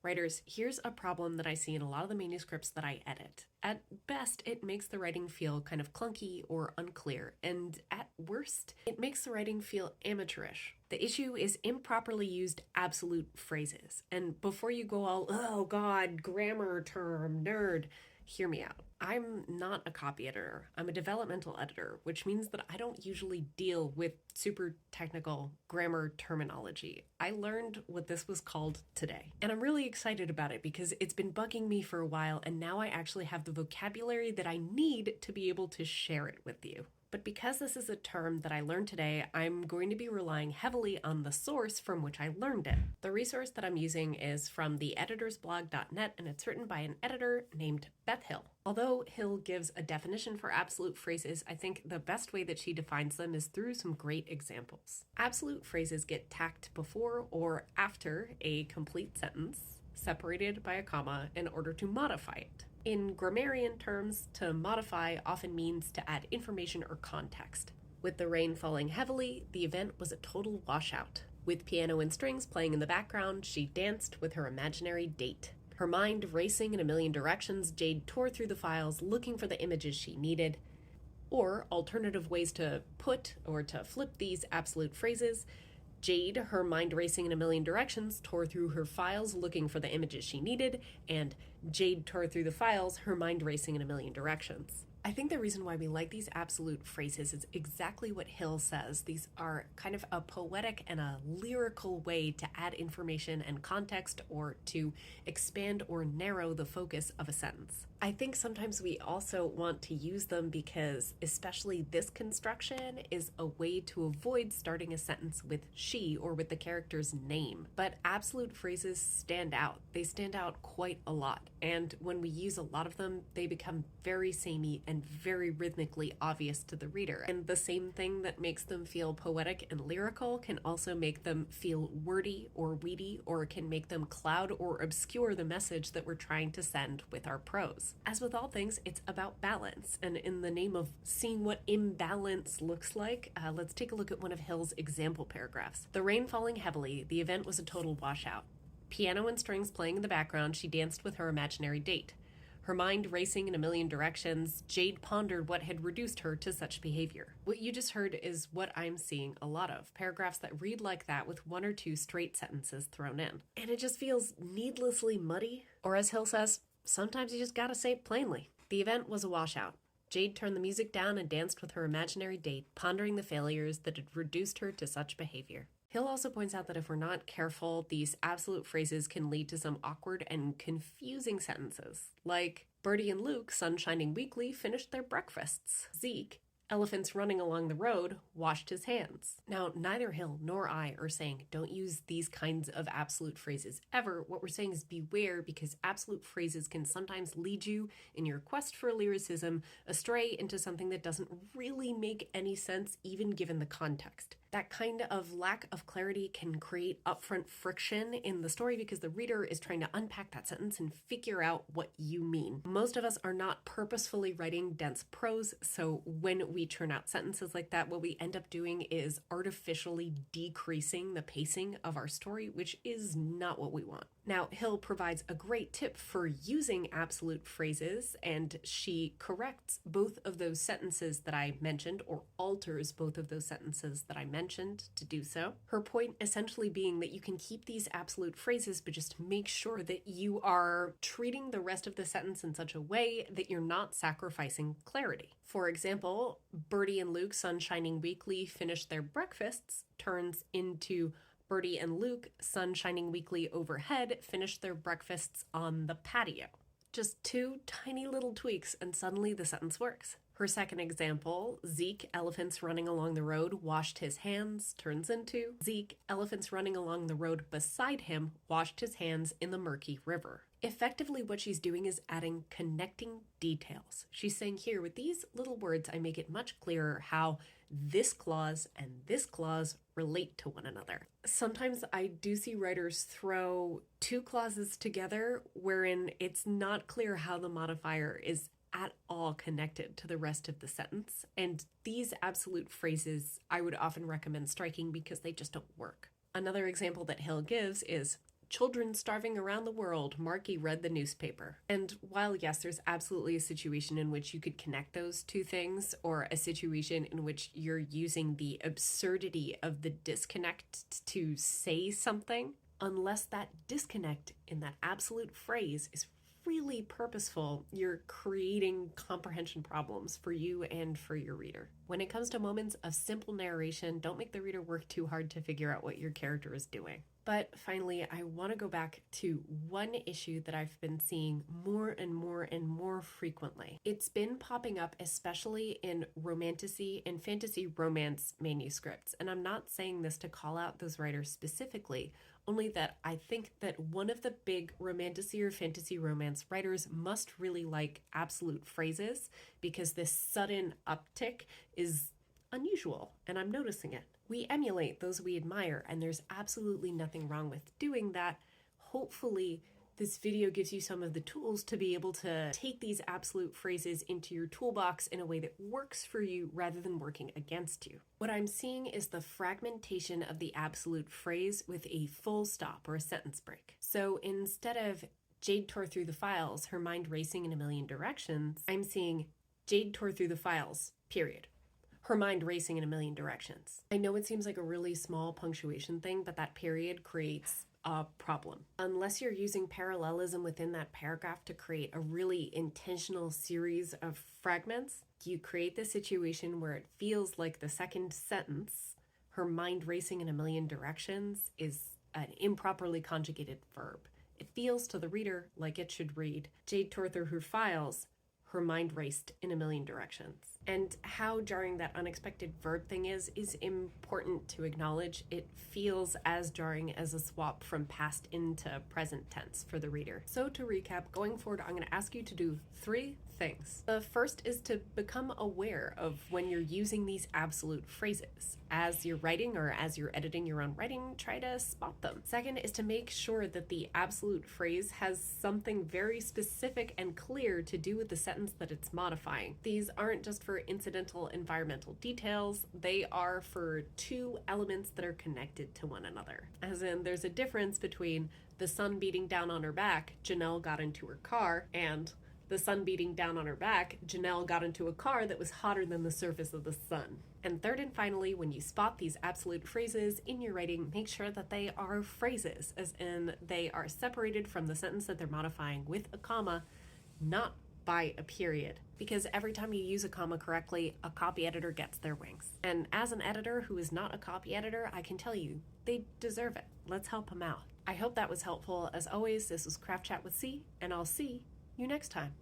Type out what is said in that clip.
Writers, here's a problem that I see in a lot of the manuscripts that I edit. At best, it makes the writing feel kind of clunky or unclear, and at worst, it makes the writing feel amateurish. The issue is improperly used absolute phrases. And before you go all, oh god, grammar term, nerd, hear me out. I'm not a copy editor. I'm a developmental editor, which means that I don't usually deal with super technical grammar terminology. I learned what this was called today. And I'm really excited about it because it's been bugging me for a while, and now I actually have the vocabulary that I need to be able to share it with you. But because this is a term that I learned today, I'm going to be relying heavily on the source from which I learned it. The resource that I'm using is from the editorsblog.net, and it's written by an editor named Beth Hill. Although Hill gives a definition for absolute phrases, I think the best way that she defines them is through some great examples. Absolute phrases get tacked before or after a complete sentence, separated by a comma, in order to modify it. In grammarian terms, to modify often means to add information or context. With the rain falling heavily, the event was a total washout. With piano and strings playing in the background, she danced with her imaginary date. Her mind racing in a million directions, Jade tore through the files looking for the images she needed. Or alternative ways to put or to flip these absolute phrases: Jade, her mind racing in a million directions, tore through her files looking for the images she needed, and Jade tore through the files, her mind racing in a million directions. I think the reason why we like these absolute phrases is exactly what Hill says. These are kind of a poetic and a lyrical way to add information and context, or to expand or narrow the focus of a sentence. I think sometimes we also want to use them because, especially this construction, is a way to avoid starting a sentence with she or with the character's name. But absolute phrases stand out. They stand out quite a lot. And when we use a lot of them, they become very samey and very rhythmically obvious to the reader. And the same thing that makes them feel poetic and lyrical can also make them feel wordy or weedy, or can make them cloud or obscure the message that we're trying to send with our prose. As with all things, it's about balance. And in the name of seeing what imbalance looks like, let's take a look at one of Hill's example paragraphs. The rain falling heavily, the event was a total washout. Piano and strings playing in the background, she danced with her imaginary date. Her mind racing in a million directions, Jade pondered what had reduced her to such behavior. What you just heard is what I'm seeing a lot of. Paragraphs that read like that with one or two straight sentences thrown in. And it just feels needlessly muddy. Or as Hill says, sometimes you just gotta say it plainly. The event was a washout. Jade turned the music down and danced with her imaginary date, pondering the failures that had reduced her to such behavior. Hill also points out that if we're not careful, these absolute phrases can lead to some awkward and confusing sentences, like Bertie and Luke, sun shining weekly, finished their breakfasts. Zeke, elephants running along the road, washed his hands. Now, neither Hill nor I are saying don't use these kinds of absolute phrases ever. What we're saying is beware, because absolute phrases can sometimes lead you, in your quest for lyricism, astray into something that doesn't really make any sense, even given the context. That kind of lack of clarity can create upfront friction in the story because the reader is trying to unpack that sentence and figure out what you mean. Most of us are not purposefully writing dense prose, so when we churn out sentences like that, what we end up doing is artificially decreasing the pacing of our story, which is not what we want. Now, Hill provides a great tip for using absolute phrases, and she corrects both of those sentences that I mentioned, or alters both of those sentences that I mentioned to do so. Her point essentially being that you can keep these absolute phrases, but just make sure that you are treating the rest of the sentence in such a way that you're not sacrificing clarity. For example, Bertie and Luke, sun shining weekly, finished their breakfasts, turns into Bertie and Luke, sun shining weekly overhead, finished their breakfasts on the patio. Just two tiny little tweaks and suddenly the sentence works. Her second example, Zeke, elephants running along the road, washed his hands, turns into Zeke, elephants running along the road beside him, washed his hands in the murky river. Effectively, what she's doing is adding connecting details. She's saying here, with these little words, I make it much clearer how this clause and this clause relate to one another. Sometimes I do see writers throw two clauses together wherein it's not clear how the modifier is at all connected to the rest of the sentence. And these absolute phrases I would often recommend striking because they just don't work. Another example that Hill gives is children starving around the world, Marky read the newspaper. And while yes, there's absolutely a situation in which you could connect those two things, or a situation in which you're using the absurdity of the disconnect to say something, unless that disconnect in that absolute phrase is really purposeful, you're creating comprehension problems for you and for your reader. When it comes to moments of simple narration, don't make the reader work too hard to figure out what your character is doing. But finally, I want to go back to one issue that I've been seeing more and more and more frequently. It's been popping up especially in romantasy and fantasy romance manuscripts. And I'm not saying this to call out those writers specifically, only that I think that one of the big romantasy or fantasy romance writers must really like absolute phrases, because this sudden uptick is unusual, and I'm noticing it. We emulate those we admire, and there's absolutely nothing wrong with doing that. Hopefully, this video gives you some of the tools to be able to take these absolute phrases into your toolbox in a way that works for you rather than working against you. What I'm seeing is the fragmentation of the absolute phrase with a full stop or a sentence break. So instead of Jade tore through the files, her mind racing in a million directions, I'm seeing Jade tore through the files, period. Her mind racing in a million directions. I know it seems like a really small punctuation thing, but that period creates a problem. Unless you're using parallelism within that paragraph to create a really intentional series of fragments, you create this situation where it feels like the second sentence, her mind racing in a million directions, is an improperly conjugated verb. It feels to the reader like it should read, Jade tore through her files, her mind raced in a million directions. And how jarring that unexpected verb thing is important to acknowledge. It feels as jarring as a swap from past into present tense for the reader. So to recap, going forward, I'm going to ask you to do 3 things. The first is to become aware of when you're using these absolute phrases. As you're writing or as you're editing your own writing, try to spot them. Second is to make sure that the absolute phrase has something very specific and clear to do with the sentence that it's modifying. These aren't just for incidental environmental details, they are for 2 elements that are connected to one another. As in, there's a difference between the sun beating down on her back, Janelle got into her car, and the sun beating down on her back, Janelle got into a car that was hotter than the surface of the sun. And third and finally, when you spot these absolute phrases in your writing, make sure that they are phrases, as in they are separated from the sentence that they're modifying with a comma, not by a period. Because every time you use a comma correctly, a copy editor gets their wings. And as an editor who is not a copy editor, I can tell you, they deserve it. Let's help them out. I hope that was helpful. As always, this was Craft Chat with C, and I'll see you next time.